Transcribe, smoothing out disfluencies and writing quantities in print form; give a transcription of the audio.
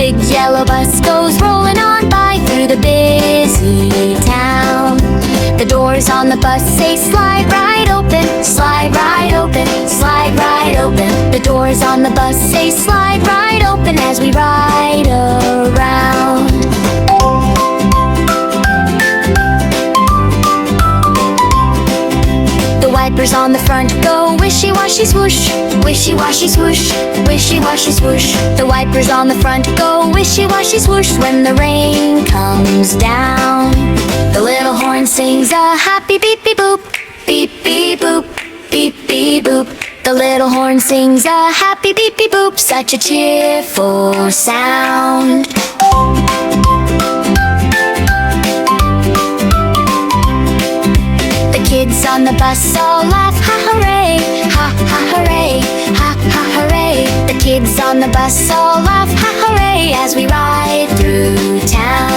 big yellow bus goes rolling on by through the busy town. The doors on the bus say slide right open, slide right open, slide right open. The doors on the bus say slide right open as we ride around. The wipers on the front go wishy-washy swoosh, wishy-washy swoosh, wishy-washy swoosh. The wipers on the front go wishy-washy swoosh when the rain comes down. The little horn sings a happy beep beep boop, beep beep boop, beep beep boop. The little horn sings a happy beep beep boop, such a cheerful sound. The kids on the bus all laugh, ha hooray, ha ha hooray, ha ha hooray. The kids on the bus all laugh, ha hooray, as we ride through town.